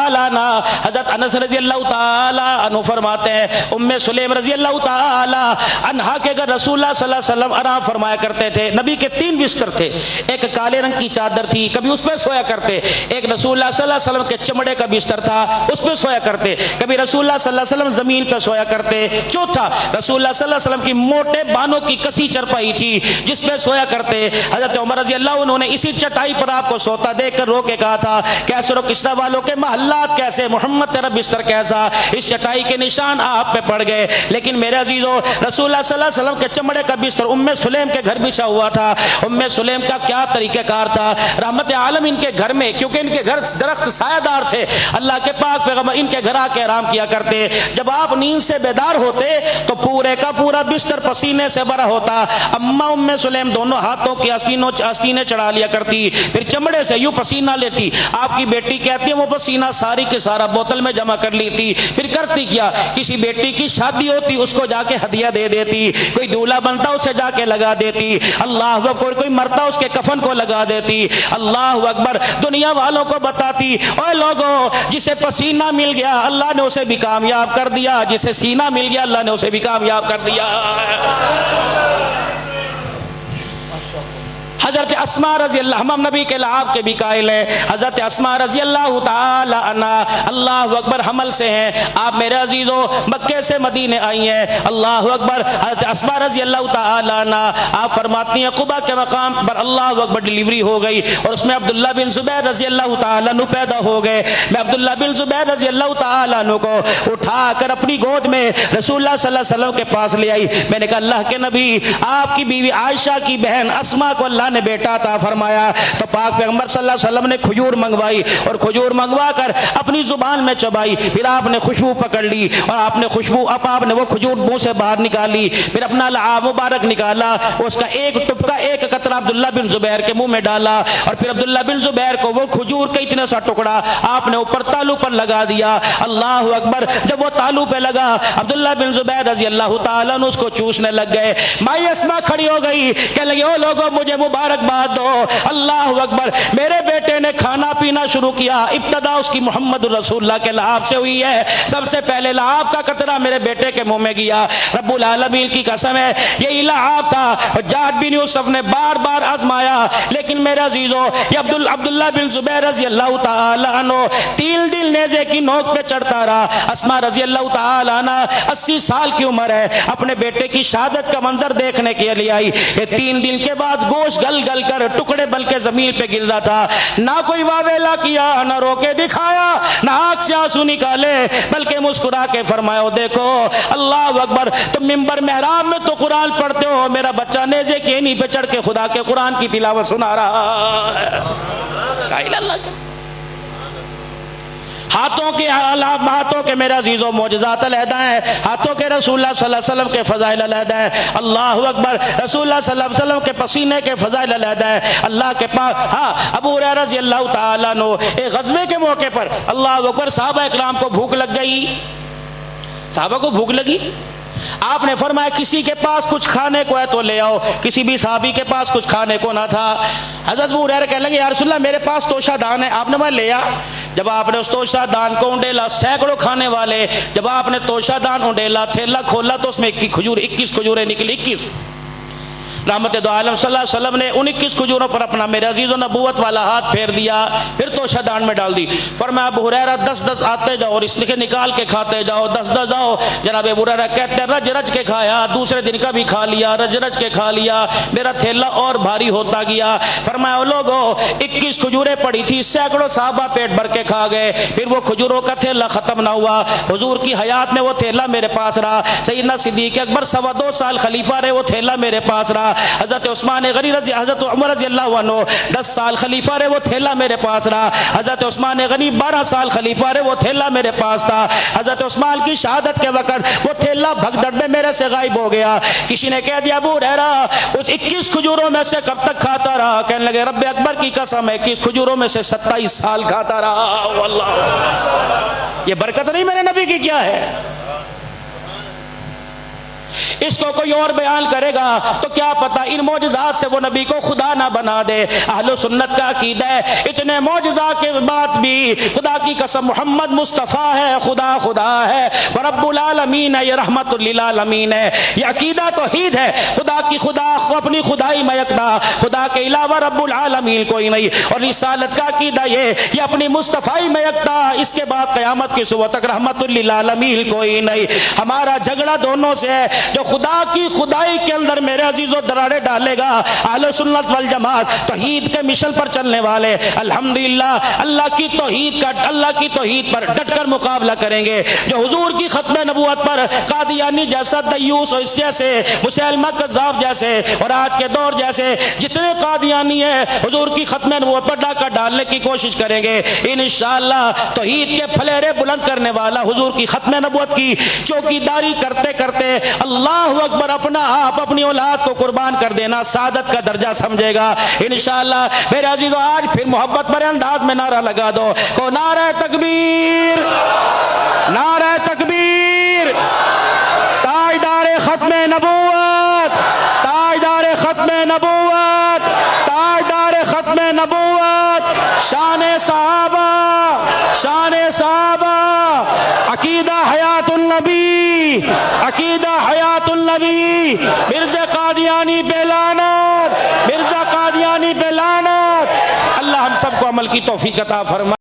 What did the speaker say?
تعالیٰ عنہ حضرت انس رضی اللہ تعالیٰ عنہ فرماتے ہیں ام سلیم رضی اللہ تعالیٰ عنہ کے گھر رسول اللہ صلی اللہ علیہ وسلم آرام فرمایا کرتے تھے. نبی کے 3 بستر تھے. ایک کالے رنگ کی چادر تھی, کبھی اس پہ سویا کرتے. ایک رسول اللہ صلی اللہ علیہ وسلم کے چمڑے کا بستر تھا, اس پہ سویا کرتے. کبھی رسول اللہ صلی اللہ علیہ وسلم زمین پہ سویا کرتے. چوتھا رسول اللہ صلی اللہ علیہ وسلم کی موٹے بانوں کی کسی چرپائی تھی جس پہ سویا کرتے. حضرت عمر رضی اللہ عنہ نے اسی چٹائی پر آپ کو سوتا دیکھ کر رو کے کہا تھا کیسے رو کسرا والوں کے محلات کیسے, محمد تیرا بستر کیسا. اس چٹائی کے نشان آپ پہ پڑ گئے. لیکن میرے عزیزو رسول اللہ صلی اللہ علیہ وسلم کے چمڑے کا بستر ام سلیم کے گھر بچھا ہوا تھا. ام سلیم کا کیا طریقہ کار تھا, رحمت عالم ان کے گھر میں, کیونکہ ان کے گھر درخت سایہ دار تھے, اللہ کے پاک پیغمبر ان کے گھر آ کے آرام کیا کرتے. جب آپ نیند سے بیدار ہوتے تو پورے کا پورا بستر پسینے سے بھرا ہوتا. اماں ام سلیم دونوں ہاتھوں کی آستینیں چڑھا لیا کرتی, پھر چمڑے سے یوں پسینہ لیتی. آپ کی بیٹی کہتی ہے وہ پسینہ ساری کے سارا بوتل میں جمع کر لیتی. پھر کرتی کیا, کسی بیٹی کی شادی ہوتی اس کو جا کے ہدیہ دے دیتی, کوئی دولہا بنتا اسے جا کے لگا دیتی. اللہ اکبر, کوئی مرتا اس کے کفن کو لگا دیتی. اللہ اکبر, دنیا والوں کو بتاتی اے لوگوں جسے پسینہ مل گیا اللہ نے اسے بھی کامیاب کر دیا, جسے سینہ مل گیا اللہ نے اسے بھی کامیاب کر دیا. حضرت اسماء رضی اللہ, ہم نبی کے لعاب کے بھی قائل ہیں. حضرت اسماء رضی اللہ تعالی عنہ اللہ اکبر حمل سے ہیں. آپ میرے عزیزو مکے سے مدینے آئی ہیں. اللہ اکبر, حضرت اسماء رضی اللہ تعالی عنہ آپ فرماتی ہیں قبا کے مقام پر اللہ اکبر ڈیلیوری ہو گئی اور اس میں عبداللہ بن زبیر رضی اللہ تعالی عنہ پیدا ہو گئے. میں عبداللہ بن زبیر رضی اللہ تعالی عنہ کو اٹھا کر اپنی گود میں رسول اللہ صلی اللہ علیہ وسلم کے پاس لے آئی. میں نے کہا اللہ کے نبی, آپ کی بیوی عائشہ کی بہن اسماء کو اللہ نے بیٹا عطا فرمایا. تو پاک پیغمبر صلی اللہ علیہ وسلم نے کھجور منگوائی اور کھجور منگوا کر اپنی زبان میں چبائی. پھر آپ نے خوشبو پکڑ لی اور آپ نے خوشبو آپ نے وہ کھجور منہ سے باہر نکالی. پھر اپنا لعاب مبارک نکالا, اس کا ایک ٹپکا ایک قطرہ عبداللہ بن زبیر کے منہ میں ڈالا اور پھر عبداللہ بن زبیر کو وہ کھجور کا اتنا سا ٹکڑا آپ نے اوپر تالو پر لگا دیا. اللہ اکبر, جب وہ تالو پہ لگا عبداللہ بن زبیر رضی اللہ تعالیٰ عنہ اس کو چوسنے لگ گئے. مائی اسماء کھڑی ہو گئی, کہنے لگی او لوگوں مجھے مبارکباد دو. اللہ اکبر, میرے بیٹے نے کھانا پینا شروع کیا. ابتدا اس کی محمد رسول اللہ کے لعاب سے ہوئی ہے. سب سے پہلے لعاب کا قطرہ میرے بیٹے کے منہ میں گیا. رب العالمین کی قسم ہے یہی لعاب تھا. حجاج بن یوسف نے بار بار آزمایا, لیکن میرے عزیزو یہ عبداللہ بن زبیر رضی اللہ تعالی عنہ تیل دل نیزے کی نوک پہ چڑھتا رہا. اسماء رضی اللہ تعالی عنہ 80 سال کی عمر ہے, اپنے بیٹے کی شہادت کا منظر دیکھنے کے لیے آئی. یہ 3 دن کے بعد گوشت گل گل کر ٹکڑے بلکہ زمین پہ گر رہا تھا. نہ کوئی واویلا کیا, نہ رو کے دکھایا, نہ آنکھ سے آنسو نکالے, بلکہ مسکرا کے فرمایا دیکھو اللہ اکبر, تم ممبر محراب میں تو قرآن پڑھتے ہو, میرا بچہ نیزے کی اینی پہ چڑھ کے خدا کے قرآن کی تلاوت سنا رہا ہے. قائل اللہ کا ہاتھوں کے میرے عزیزوں معجزات علیحدہ ہیں, ہاتھوں کے رسول اللہ صلی اللہ علیہ وسلم کے فضائل علیحدہ ہیں. اللہ اکبر, رسول اللہ صلی اللہ علیہ وسلم کے پسینے کے فضائل علیحدہ ہیں. اللہ کے پاس ہاں ابو ہریرہ رضی اللہ تعالیٰ عنہ ایک غزوے کے موقع پر اللہ اکبر صحابہ اکرام کو بھوک لگ گئی. صحابہ کو بھوک لگی, آپ نے فرمایا کسی کے پاس کچھ کھانے کو ہے تو لے آؤ. کسی بھی صحابی کے پاس کچھ کھانے کو نہ تھا. حضرت ابو ہریرہ کہنے لگے یا رسول اللہ میرے پاس توشہ دان ہے. آپ نے وہ لے آ. جب آپ نے اس توشہ دان کو انڈیلا, سینکڑوں کھانے والے, جب آپ نے توشہ دان انڈیلا, تھیلا کھولا تو اس میں 21 کھجوریں نکلی. 21 رحمت دو عالم صلی اللہ علیہ وسلم نے ان 21 کھجوروں پر اپنا میرے عزیز و نبوت والا ہاتھ پھیر دیا, پھر توشہ دان میں ڈال دی. فرمایا ابو ہریرہ 10 آتے جاؤ اور اس کے نکال کے کھاتے جاؤ, 10 آؤ. جناب ابو ہریرہ کہتے ہیں رج کے کھایا, دوسرے دن کا بھی کھا لیا, رج کے کھا لیا, میرا تھیلا اور بھاری ہوتا گیا. فرمایا لوگوں 21 کھجوریں پڑی تھی, سینکڑوں صحابہ پیٹ بھر کے کھا گئے, پھر وہ کھجوروں کا تھیلا ختم نہ ہوا. حضور کی حیات میں وہ تھیلا میرے پاس رہا. سیدنا صدیق اکبر 2.25 سال خلیفہ رہے, وہ تھیلا میرے پاس رہا. حضرت عثمان غنی حضرت عمر رضی اللہ عنہ 10 سال خلیفہ رہے, وہ تھیلا میرے پاس رہا. حضرت عثمان غنی 12 سال خلیفہ رہے, وہ تھیلا میرے پاس تھا. حضرت عثمان کی شہادت کے وقت وہ تھیلا بھگدڑ میں میرے سے غائب ہو گیا. کسی نے کہہ دیا ابو ہریرہ اس 21 کھجوروں میں سے کب تک کھاتا رہا؟ کہنے لگے رب اکبر کی قسم ہے 21 کھجوروں میں سے 27 سال کھاتا رہا. واللہ یہ برکت نہیں میرے نبی کی کیا ہے؟ اس کو کوئی اور بیان کرے گا تو کیا پتا ان معجزات سے وہ نبی کو خدا نہ بنا دے۔ اہل سنت کا عقیدہ ہے اتنے معجزات کے بعد بھی خدا کی قسم محمد مصطفیٰ ہے، خدا خدا ہے، رب العالمین ہے، یہ رحمت للعالمین ہے۔ یہ عقیدہ توحید ہے، خدا کی خدا اپنی خدائی میں یکتا، خدا کے علاوہ رب العالمین کوئی نہیں۔ اور رسالت کا عقیدہ یہ اپنی مصطفیٰ میں یکتا، اس کے بعد قیامت کی صبح تک رحمت للعالمین کوئی نہیں۔ ہمارا جھگڑا دونوں سے ہے، جو خدا کی خدائی کے اندر میرے عزیزوں دراڑے ڈالے گا، اہل سنت والجماعت توحید کے مشن پر چلنے والے الحمدللہ اللہ کی توحید پر ڈٹ کر مقابلہ کریں گے۔ جو حضور کی ختم نبوت پر قادیانی جیسا دیوس اور اس جیسے مسیلمہ کذاب جیسے اور آج کے دور جیسے جتنے قادیانی ہیں حضور کی ختم نبوت پر ڈاکہ ڈالنے کی کوشش کریں گے، انشاءاللہ توحید کے پھلیرے بلند کرنے والا حضور کی ختم نبوت کی چوکیداری کرتے کرتے اللہ اکبر اپنا آپ اپنی اولاد کو قربان کر دینا سعادت کا درجہ سمجھے گا انشاءاللہ۔ میرے عزیزو آج پھر محبت بھرے انداز میں نعرہ لگا دو، کو نعرہ تکبیر، نعرہ تکبیر، تاجدار ختم نبوت، تاجدار ختم نبوت، تاجدار ختم نبوت، شان صحابہ، شان صحابہ، عقیدہ حیات النبی، عقیدہ حیات النبی، مرزا قادیانی پہ لعنت، مرزا قادیانی پہ لعنت۔ اللہ ہم سب کو عمل کی توفیق عطا فرمائے۔